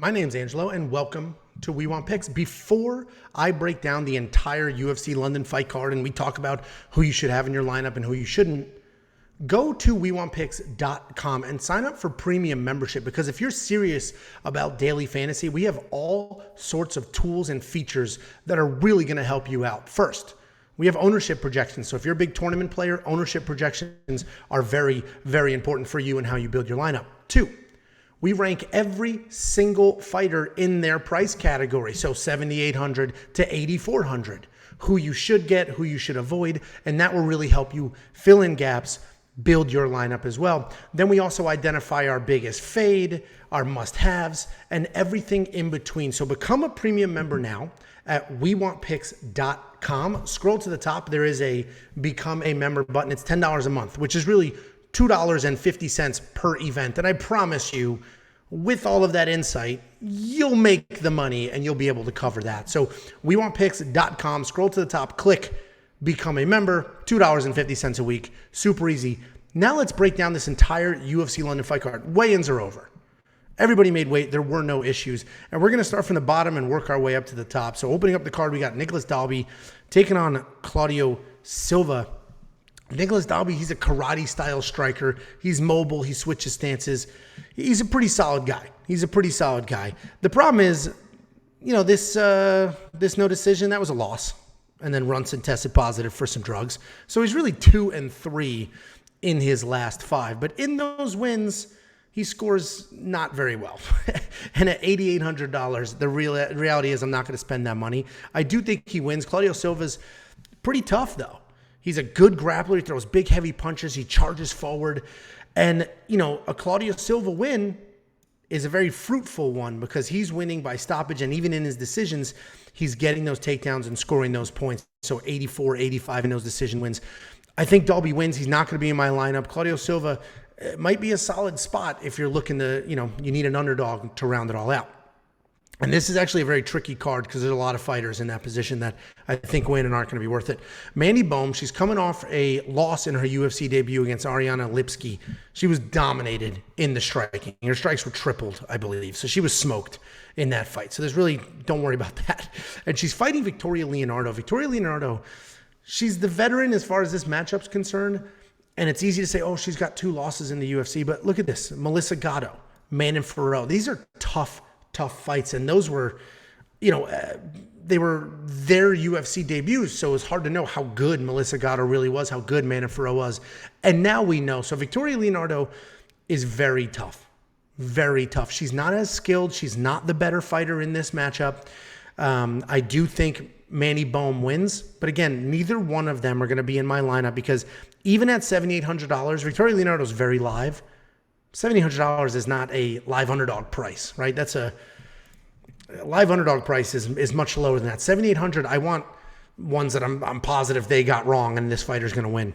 My name's Angelo, and welcome to We Want Picks. Before I break down the entire UFC London fight card and we talk about who you should have in your lineup and who you shouldn't, go to WeWantPicks.com and sign up for premium membership, because if you're serious about daily fantasy, we have all sorts of tools and features that are really going to help you out. First, we have ownership projections. So if you're a big tournament player, ownership projections are very, very important for you and how you build your lineup. Two, we rank every single fighter in their price category. So 7,800 to 8,400, who you should get, who you should avoid, and that will really help you fill in gaps, build your lineup as well. Then we also identify our biggest fade, our must-haves, and everything in between. So become a premium member now at WeWantPicks.com. Scroll to the top. There is a Become a Member button. It's $10 a month, which is really $2.50 per event. And I promise you, with all of that insight, you'll make the money and you'll be able to cover that. So WeWantPicks.com, scroll to the top, click Become a Member, $2.50 a week. Super easy. Now let's break down this entire UFC London fight card. Weigh-ins are over. Everybody made weight. There were no issues. And we're going to start from the bottom and work our way up to the top. So opening up the card, we got Nicholas Dalby taking on Claudio Silva. Nicholas Dalby, he's a karate-style striker. He's mobile. He switches stances. He's a pretty solid guy. The problem is, this no decision, that was a loss. And then Runson tested positive for some drugs. So he's really 2-3 in his last 5. But in those wins, he scores not very well. And at $8,800, the reality is I'm not going to spend that money. I do think he wins. Claudio Silva's pretty tough, though. He's a good grappler. He throws big, heavy punches. He charges forward. And, a Claudio Silva win is a very fruitful one because he's winning by stoppage. And even in his decisions, he's getting those takedowns and scoring those points. So 84, 85 in those decision wins. I think Dalby wins. He's not going to be in my lineup. Claudio Silva might be a solid spot if you're looking to, you need an underdog to round it all out. And this is actually a very tricky card because there's a lot of fighters in that position that I think win and aren't going to be worth it. Mandy Baum, she's coming off a loss in her UFC debut against Ariana Lipski. She was dominated in the striking. Her strikes were tripled, I believe. So she was smoked in that fight. So don't worry about that. And she's fighting Victoria Leonardo. Victoria Leonardo, she's the veteran as far as this matchup's concerned. And it's easy to say, she's got 2 losses in the UFC. But look at this. Melissa Gatto, Manon Farrell. These are tough fights, and those were, they were their UFC debuts, so it's hard to know how good Melissa Gatto really was, how good Manon Farrell was, and now we know. So Victoria Leonardo is very tough. She's not as skilled. She's not the better fighter in this matchup. I do think Mandy Baum wins, but again, neither one of them are going to be in my lineup because even at $7,800, Victoria Leonardo is very live. $7,800 is not a live underdog price, right? That's a live underdog price is much lower than that. $7,800, I want ones that I'm positive they got wrong and this fighter's going to win.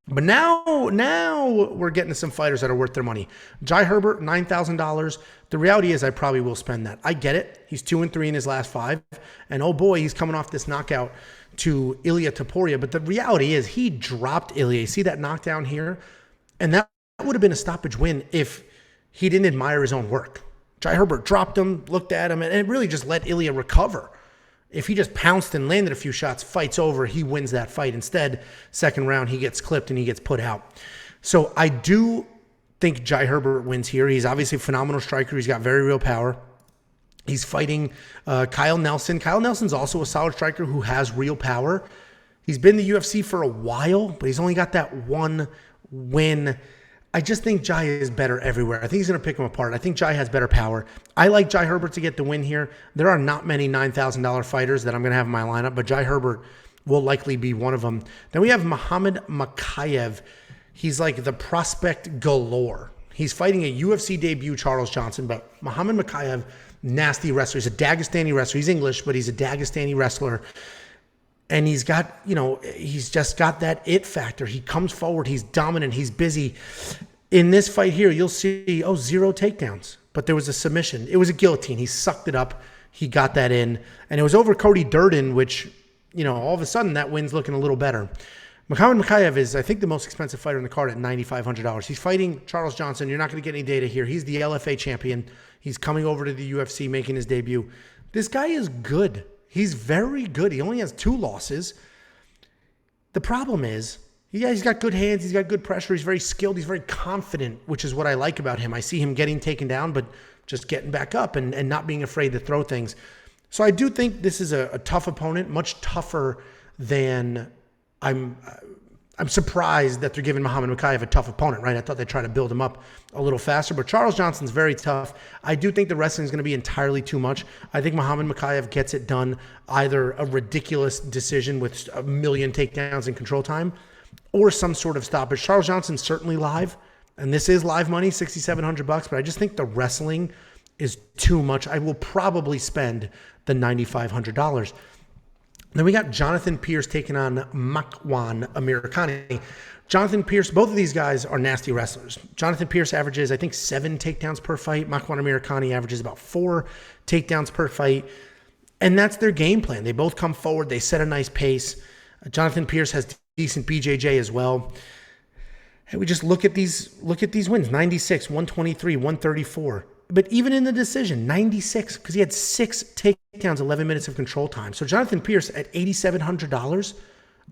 But now we're getting to some fighters that are worth their money. Jai Herbert, $9,000. The reality is I probably will spend that. I get it. He's 2-3 in his last 5. And oh boy, he's coming off this knockout to Ilia Topuria. But the reality is he dropped Ilia. You see that knockdown here? And that would have been a stoppage win if he didn't admire his own work. Jai Herbert dropped him, looked at him, and it really just let Ilia recover. If he just pounced and landed a few shots, fight's over, he wins that fight. Instead, second round, he gets clipped and he gets put out. So I do think Jai Herbert wins here. He's obviously a phenomenal striker. He's got very real power. He's fighting Kyle Nelson. Kyle Nelson's also a solid striker who has real power. He's been in the UFC for a while, but he's only got that one win. I just think Jai is better everywhere. I think he's going to pick him apart. I think Jai has better power. I like Jai Herbert to get the win here. There are not many $9,000 fighters that I'm going to have in my lineup, but Jai Herbert will likely be one of them. Then we have Muhammad Mokaev. He's like the prospect galore. He's fighting a UFC debut, Charles Johnson, but Muhammad Mokaev, nasty wrestler. He's a Dagestani wrestler. He's English, but he's a Dagestani wrestler. And he's got, he's just got that it factor. He comes forward. He's dominant. He's busy. In this fight here, you'll see, 0 takedowns. But there was a submission. It was a guillotine. He sucked it up. He got that in. And it was over Cody Durden, which, all of a sudden that win's looking a little better. Mokaev is, I think, the most expensive fighter in the card at $9,500. He's fighting Charles Johnson. You're not going to get any data here. He's the LFA champion. He's coming over to the UFC, making his debut. This guy is good. He's very good. He only has 2 losses. The problem is, yeah, he's got good hands. He's got good pressure. He's very skilled. He's very confident, which is what I like about him. I see him getting taken down, but just getting back up and not being afraid to throw things. So I do think this is a tough opponent, much tougher than I'm surprised that they're giving Muhammad Mokaev a tough opponent, right? I thought they'd try to build him up a little faster, but Charles Johnson's very tough. I do think the wrestling is going to be entirely too much. I think Muhammad Mokaev gets it done, either a ridiculous decision with a million takedowns in control time or some sort of stoppage. Charles Johnson's certainly live, and this is live money, $6,700, but I just think the wrestling is too much. I will probably spend the $9,500. Then we got Jonathan Pearce taking on McCann Amirkhani. Jonathan Pearce, both of these guys are nasty wrestlers. Jonathan Pearce averages, I think, 7 takedowns per fight. McCann Amirkhani averages about 4 takedowns per fight. And that's their game plan. They both come forward. They set a nice pace. Jonathan Pearce has decent BJJ as well. And we just look at these wins. 96, 123, 134. But even in the decision, 96, because he had 6 takedowns, 11 minutes of control time. So Jonathan Pearce at $8,700,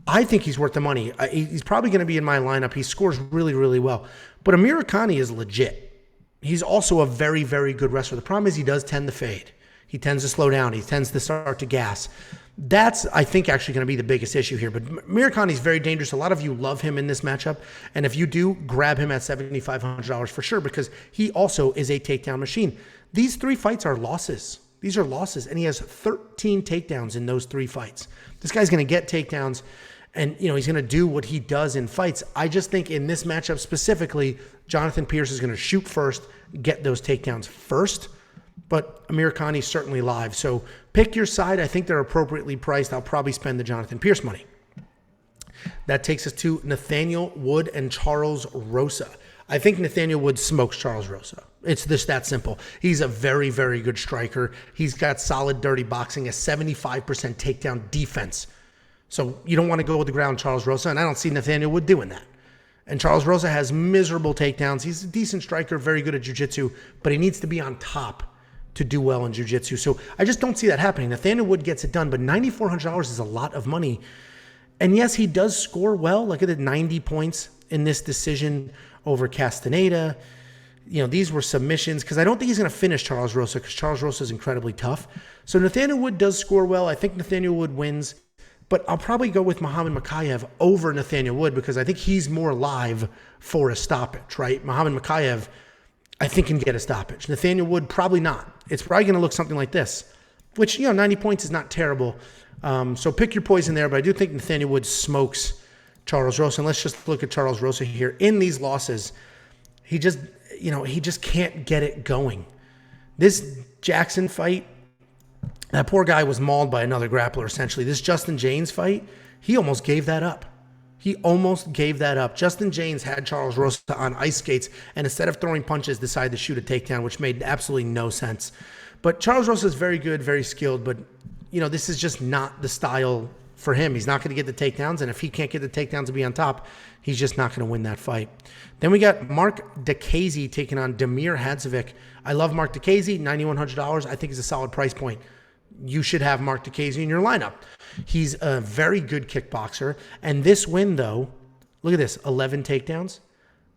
I think he's worth the money. He's probably going to be in my lineup. He scores really, really well. But Amirkhani is legit. He's also a very, very good wrestler. The problem is he does tend to fade. He tends to slow down. He tends to start to gas. That's, I think, actually going to be the biggest issue here. But Amirkhani is very dangerous. A lot of you love him in this matchup. And if you do, grab him at $7,500 for sure, because he also is a takedown machine. These 3 fights are losses. These are losses. And he has 13 takedowns in those 3 fights. This guy's going to get takedowns, and he's going to do what he does in fights. I just think in this matchup specifically, Jonathan Pearce is going to shoot first, get those takedowns first. But Amirkhani's certainly live. So pick your side. I think they're appropriately priced. I'll probably spend the Jonathan Pearce money. That takes us to Nathaniel Wood and Charles Rosa. I think Nathaniel Wood smokes Charles Rosa. It's just that simple. He's a very, very good striker. He's got solid, dirty boxing, a 75% takedown defense. So you don't want to go with the ground, Charles Rosa, and I don't see Nathaniel Wood doing that. And Charles Rosa has miserable takedowns. He's a decent striker, very good at jiu-jitsu, but he needs to be on top to do well in jiu-jitsu. So I just don't see that happening. Nathaniel Wood gets it done, but $9,400 is a lot of money. And yes, he does score well. Look at the 90 points in this decision over Castaneda. These were submissions, because I don't think he's going to finish Charles Rosa, because Charles Rosa is incredibly tough. So Nathaniel Wood does score well. I think Nathaniel Wood wins, but I'll probably go with Muhammad Mokaev over Nathaniel Wood, because I think he's more live for a stoppage, right? Muhammad Mokaev, I think, can get a stoppage. Nathaniel Wood, probably not. It's probably going to look something like this, which, 90 points is not terrible. So pick your poison there, but I do think Nathaniel Wood smokes Charles Rosa. And let's just look at Charles Rosa here. In these losses, he just can't get it going. This Jackson fight, that poor guy was mauled by another grappler, essentially. This Justin James fight, he almost gave that up. Justin James had Charles Rosa on ice skates, and instead of throwing punches, decided to shoot a takedown, which made absolutely no sense. But Charles Rosa is very good, very skilled, but this is just not the style for him. He's not going to get the takedowns, and if he can't get the takedowns to be on top, he's just not going to win that fight. Then we got Mark DeCasey taking on Damir Hadzovic. I love Mark DeCasey, $9,100. I think he's a solid price point. You should have Mark DeCasey in your lineup. He's a very good kickboxer. And this win, though, look at this, 11 takedowns.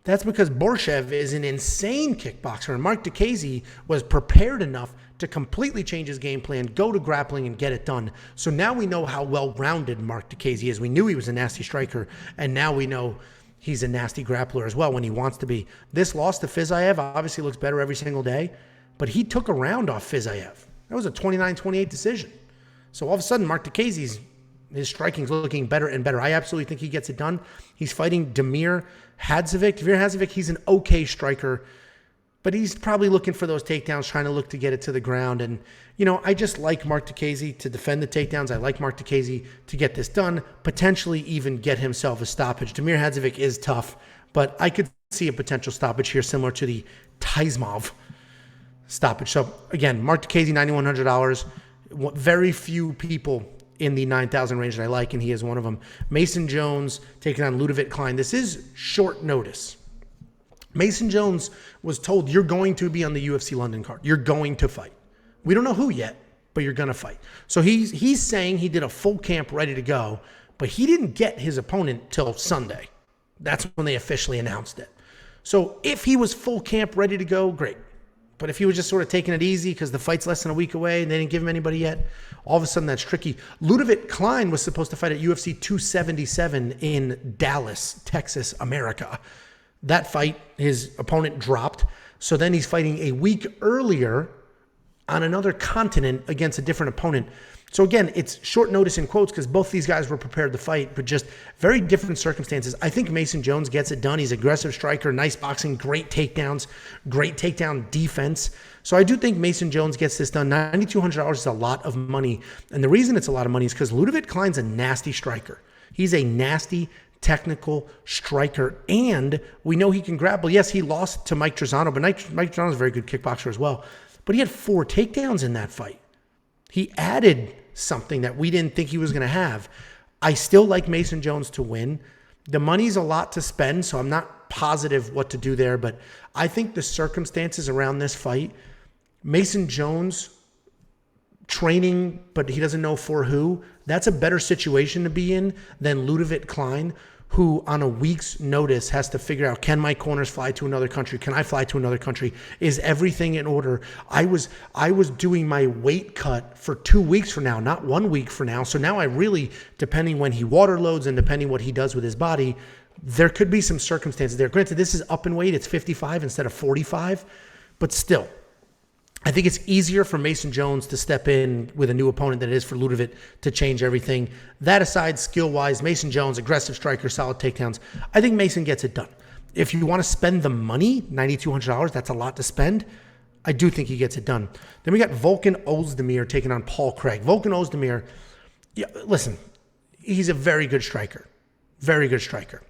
That's because Borshev is an insane kickboxer, and Mark DeCasey was prepared enough to completely change his game plan, go to grappling, and get it done. So now we know how well-rounded Mark DeCasey is. We knew he was a nasty striker, and now we know he's a nasty grappler as well when he wants to be. This loss to Fiziev obviously looks better every single day, but he took a round off Fiziev. That was a 29-28 decision. So all of a sudden, Mark DeCasey's his striking's looking better and better. I absolutely think he gets it done. He's fighting Damir Hadzovic. Damir Hadzovic, he's an okay striker, but he's probably looking for those takedowns, trying to look to get it to the ground. And, I just like Mark DeCasey to defend the takedowns. I like Mark DeCasey to get this done, potentially even get himself a stoppage. Damir Hadzovic is tough, but I could see a potential stoppage here similar to the Taismov stoppage. So, again, Mark DeCasey, $9,100. Very few people in the 9,000 range that I like, and he is one of them. Mason Jones taking on Leavitt Klein. This is short notice. Mason Jones was told, you're going to be on the UFC London card. You're going to fight. We don't know who yet, but you're going to fight. So he's saying he did a full camp ready to go, but he didn't get his opponent till Sunday. That's when they officially announced it. So if he was full camp ready to go, great. But if he was just sort of taking it easy because the fight's less than a week away and they didn't give him anybody yet, all of a sudden that's tricky. Leavitt Klein was supposed to fight at UFC 277 in Dallas, Texas, America. That fight, his opponent dropped. So then he's fighting a week earlier on another continent against a different opponent. So again, it's short notice in quotes because both these guys were prepared to fight, but just very different circumstances. I think Mason Jones gets it done. He's an aggressive striker, nice boxing, great takedowns, great takedown defense. So I do think Mason Jones gets this done. $9,200 is a lot of money. And the reason it's a lot of money is because Leavitt Klein's a nasty striker. He's a nasty technical striker, and we know he can grapple. Yes, he lost to Mike Trizano, but Mike Trizano is a very good kickboxer as well. But he had 4 takedowns in that fight. He added something that we didn't think he was going to have. I still like Mason Jones to win. The money's a lot to spend, so I'm not positive what to do there, but I think the circumstances around this fight, Mason Jones training, but he doesn't know for who, that's a better situation to be in than Leavitt Klein, who on a week's notice has to figure out, can my corners fly to another country? Can I fly to another country? Is everything in order? I was doing my weight cut for 2 weeks from now, not 1 week from now. So now I really, depending when he water loads and depending what he does with his body, there could be some circumstances there. Granted, this is up in weight. It's 55 instead of 45, but still, I think it's easier for Mason Jones to step in with a new opponent than it is for Leavitt to change everything. That aside, skill-wise, Mason Jones, aggressive striker, solid takedowns. I think Mason gets it done. If you want to spend the money, $9,200, that's a lot to spend. I do think he gets it done. Then we got Volkan Oezdemir taking on Paul Craig. Volkan Oezdemir, yeah, listen, he's a very good striker. Very good striker.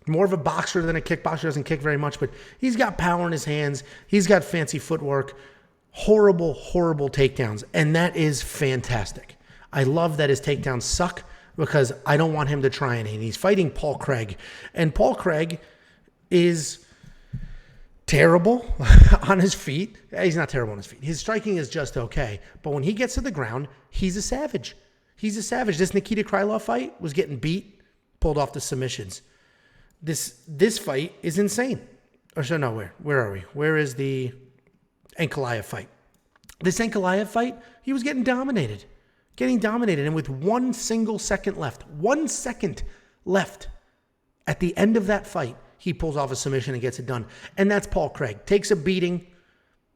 More of a boxer than a kickboxer. Doesn't kick very much, but he's got power in his hands. He's got fancy footwork. Horrible, horrible takedowns. And that is fantastic. I love that his takedowns suck because I don't want him to try any. And he's fighting Paul Craig. And Paul Craig is terrible on his feet. He's not terrible on his feet. His striking is just okay. But when he gets to the ground, he's a savage. He's a savage. This Nikita Krylov fight was getting beat, pulled off the submissions. This fight is insane. Or so no, where are we? Where is the Ankalaev fight? This Ankalaev fight, he was getting dominated. And with 1 single second left, 1 second left at the end of that fight, he pulls off a submission and gets it done. And that's Paul Craig. Takes a beating,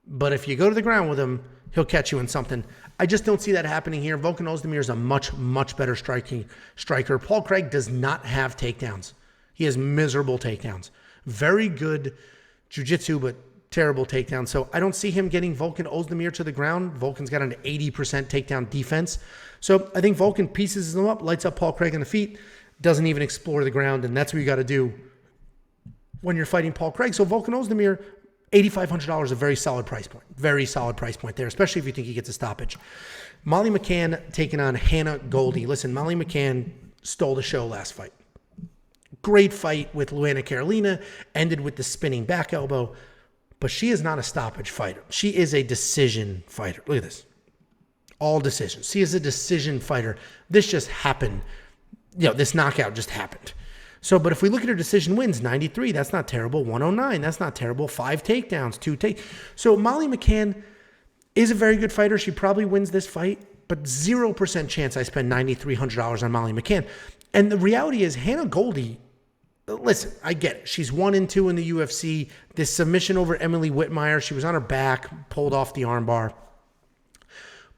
but if you go to the ground with him, he'll catch you in something. I just don't see that happening here. Volkan Oezdemir is a much, much better striker. Paul Craig does not have takedowns. He has miserable takedowns. Very good jiu-jitsu, but terrible takedown. So I don't see him getting Volkan Oezdemir to the ground. Volkan's got an 80% takedown defense. So I think Volkan pieces him up, lights up Paul Craig on the feet, doesn't even explore the ground, and that's what you got to do when you're fighting Paul Craig. So Volkan Oezdemir, $8,500, a very solid price point. Very solid price point there, especially if you think he gets a stoppage. Molly McCann taking on Hannah Goldie. Listen, Molly McCann stole the show last fight. Great fight with Luana Carolina, ended with the spinning back elbow. But she is not a stoppage fighter. She is a decision fighter. Look at this. All decisions. She is a decision fighter. This just happened. This knockout just happened. So, but if we look at her decision wins, 93, that's not terrible. 109, that's not terrible. 5 takedowns, 2 take. So Molly McCann is a very good fighter. She probably wins this fight, but 0% chance I spend $9,300 on Molly McCann. And the reality is Hannah Goldie, listen, I get it. She's 1-2 in the UFC. This submission over Emily Whitmire, she was on her back, pulled off the armbar.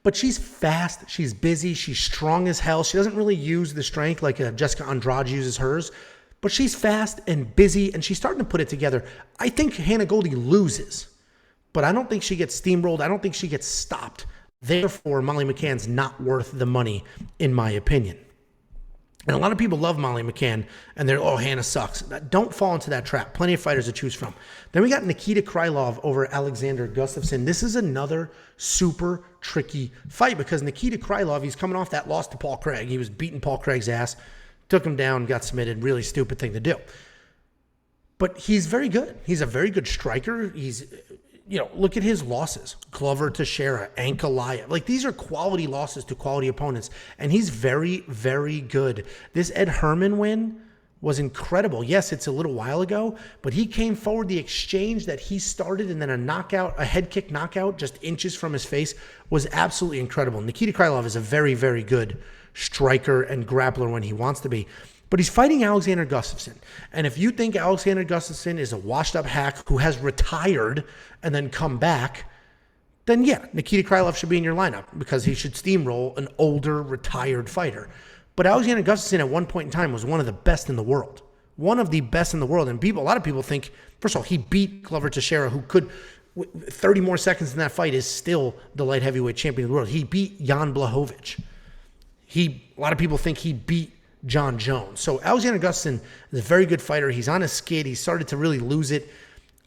But she's fast, she's busy, she's strong as hell. She doesn't really use the strength like Jessica Andrade uses hers. But she's fast and busy, and she's starting to put it together. I think Hannah Goldie loses, but I don't think she gets steamrolled. I don't think she gets stopped. Therefore, Molly McCann's not worth the money, in my opinion. And a lot of people love Molly McCann, and they're, oh, Hannah sucks. Don't fall into that trap. Plenty of fighters to choose from. Then we got Nikita Krylov over Alexander Gustafsson. This is another super tricky fight because Nikita Krylov, he's coming off that loss to Paul Craig. He was beating Paul Craig's ass, took him down, got submitted. Really stupid thing to do. But he's very good. He's a very good striker. He's, look at his losses. Glover, Teixeira, Ankalaev. Like, these are quality losses to quality opponents. And he's very, very good. This Ed Herman win was incredible. Yes, it's a little while ago, but he came forward. The exchange that he started and then a head kick knockout just inches from his face was absolutely incredible. Nikita Krylov is a very, very good striker and grappler when he wants to be. But he's fighting Alexander Gustafsson. And if you think Alexander Gustafsson is a washed-up hack who has retired and then come back, then yeah, Nikita Krylov should be in your lineup because he should steamroll an older, retired fighter. But Alexander Gustafsson at one point in time was one of the best in the world. One of the best in the world. And a lot of people think, first of all, he beat Glover Teixeira, who could, 30 more seconds in that fight, is still the light heavyweight champion of the world. He beat Jan Blachowicz. A lot of people think he beat John Jones. So Alexander Gustafsson is a very good fighter. He's on his skid. He started to really lose it.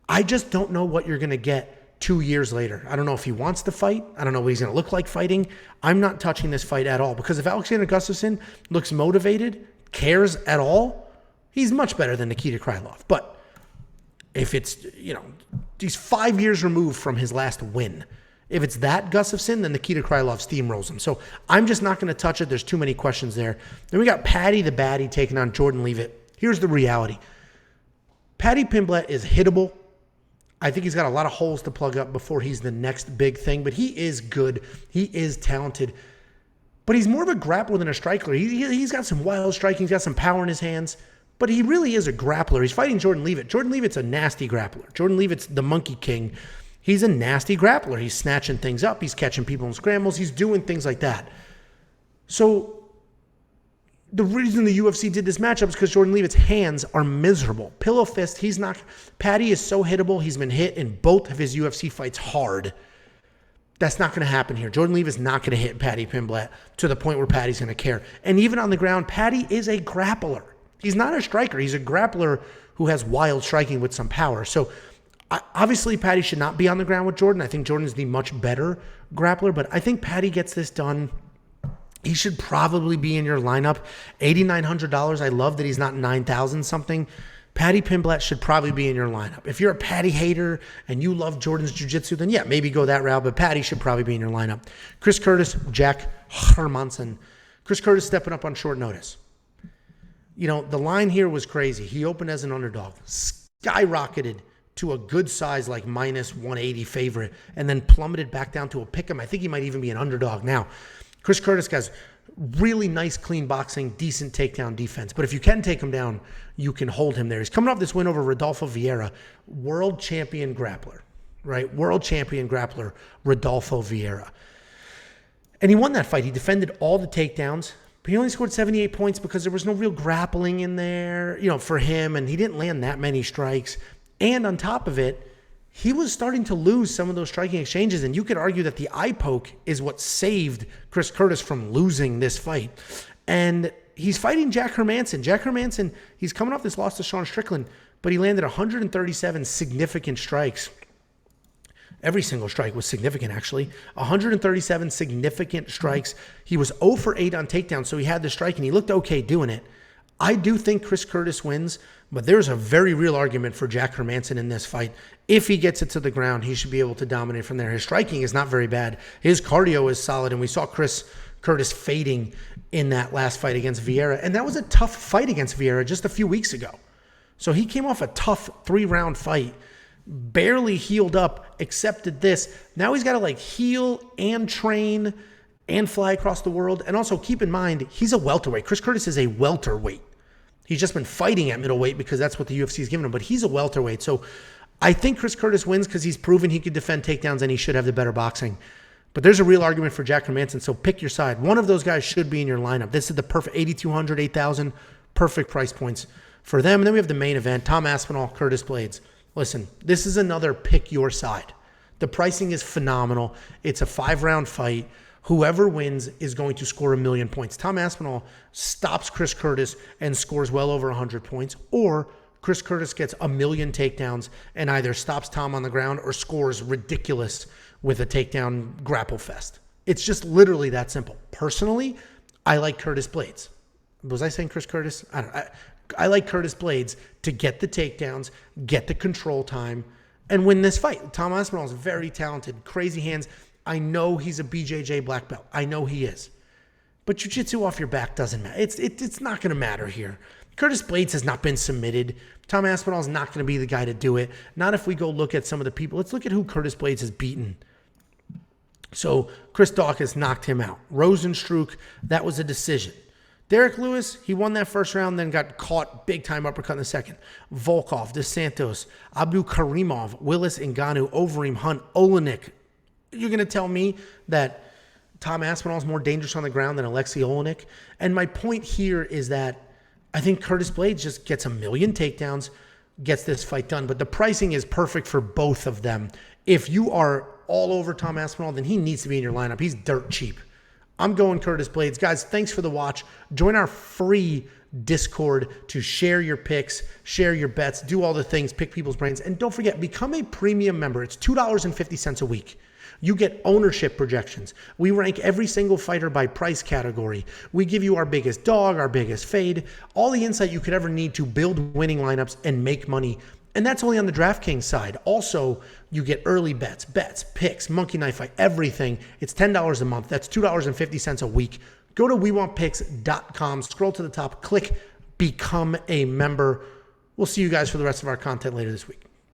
I just don't know what you're going to get 2 years later. I don't know if he wants to fight. I don't know what he's going to look like fighting. I'm not touching this fight at all because if Alexander Gustafsson looks motivated, cares at all, he's much better than Nikita Krylov. But if it's, he's 5 years removed from his last win. If it's that Gustafsson, then Nikita Krylov steamrolls him. So I'm just not going to touch it. There's too many questions there. Then we got Paddy the Baddie taking on Jordan Leavitt. Here's the reality. Paddy Pimblett is hittable. I think he's got a lot of holes to plug up before he's the next big thing, but he is good. He is talented. But he's more of a grappler than a striker. He's got some wild striking. He's got some power in his hands. But he really is a grappler. He's fighting Jordan Leavitt. Jordan Leavitt's a nasty grappler. Jordan Leavitt's the Monkey King. He's a nasty grappler. He's snatching things up. He's catching people in scrambles. He's doing things like that. So the reason the UFC did this matchup is because Jordan Leavitt's hands are miserable. Pillow fist, he's not. Paddy is so hittable. He's been hit in both of his UFC fights hard. That's not going to happen here. Jordan Leavitt's not going to hit Paddy Pimblett to the point where Paddy's going to care. And even on the ground, Paddy is a grappler. He's not a striker. He's a grappler who has wild striking with some power. So obviously, Paddy should not be on the ground with Jordan. I think Jordan's the much better grappler, but I think Paddy gets this done. He should probably be in your lineup. $8,900. I love that he's not 9,000 something. Paddy Pimblett should probably be in your lineup. If you're a Paddy hater and you love Jordan's jiu-jitsu, then yeah, maybe go that route, but Paddy should probably be in your lineup. Chris Curtis, Jack Hermansson. Chris Curtis stepping up on short notice. The line here was crazy. He opened as an underdog, skyrocketed to a good size like minus 180 favorite, and then plummeted back down to a pick'em. I think he might even be an underdog now. Chris Curtis has really nice, clean boxing, decent takedown defense. But if you can take him down, you can hold him there. He's coming off this win over Rodolfo Vieira, world champion grappler, right? World champion grappler, Rodolfo Vieira. And he won that fight. He defended all the takedowns, but he only scored 78 points because there was no real grappling in there, for him, and he didn't land that many strikes. And on top of it, he was starting to lose some of those striking exchanges, and you could argue that the eye poke is what saved Chris Curtis from losing this fight. And he's fighting Jack Hermansson. Jack Hermansson, he's coming off this loss to Sean Strickland, but he landed 137 significant strikes. Every single strike was significant, actually. 137 significant strikes. He was 0 for 8 on takedown, so he had the strike, and he looked okay doing it. I do think Chris Curtis wins, but there's a very real argument for Jack Hermansson in this fight. If he gets it to the ground, he should be able to dominate from there. His striking is not very bad. His cardio is solid, and we saw Chris Curtis fading in that last fight against Vieira, and that was a tough fight against Vieira just a few weeks ago. So he came off a tough 3-round fight, barely healed up, accepted this. Now he's got to heal and train and fly across the world. And also keep in mind, he's a welterweight. Chris Curtis is a welterweight. He's just been fighting at middleweight because that's what the UFC is giving him, but he's a welterweight. So I think Chris Curtis wins because he's proven he could defend takedowns and he should have the better boxing. But there's a real argument for Jack Hermansson, so pick your side. One of those guys should be in your lineup. This is the perfect 8,200, 8,000, perfect price points for them. And then we have the main event, Tom Aspinall, Curtis Blaydes. Listen, this is another pick your side. The pricing is phenomenal. It's a 5-round fight. Whoever wins is going to score 1,000,000 points. Tom Aspinall stops Chris Curtis and scores well over 100 points, or Chris Curtis gets 1,000,000 takedowns and either stops Tom on the ground or scores ridiculous with a takedown grapple fest. It's just literally that simple. Personally, I like Curtis Blaydes. Was I saying Chris Curtis? I like Curtis Blaydes to get the takedowns, get the control time, and win this fight. Tom Aspinall is very talented, crazy hands. I know he's a BJJ black belt. I know he is. But jiu-jitsu off your back doesn't matter. It's not going to matter here. Curtis Blaydes has not been submitted. Tom Aspinall is not going to be the guy to do it. Not if we go look at some of the people. Let's look at who Curtis Blaydes has beaten. So Chris Dawkins knocked him out. Rosenstruck, that was a decision. Derek Lewis, he won that first round, then got caught big time uppercut in the second. Volkov, Dos Santos, Abdul Karimov, Willis Ngannou, Overeem, Hunt, Olenek. You're going to tell me that Tom Aspinall is more dangerous on the ground than Alexei Olenek? And my point here is that I think Curtis Blaydes just gets 1,000,000 takedowns, gets this fight done. But the pricing is perfect for both of them. If you are all over Tom Aspinall, then he needs to be in your lineup. He's dirt cheap. I'm going Curtis Blaydes. Guys, thanks for the watch. Join our free Discord to share your picks, share your bets, do all the things, pick people's brains. And don't forget, become a premium member. It's $2.50 a week. You get ownership projections. We rank every single fighter by price category. We give you our biggest dog, our biggest fade, all the insight you could ever need to build winning lineups and make money. And that's only on the DraftKings side. Also, you get early bets, picks, monkey knife fight, everything. It's $10 a month. That's $2.50 a week. Go to WeWantPicks.com, scroll to the top, click Become a Member. We'll see you guys for the rest of our content later this week.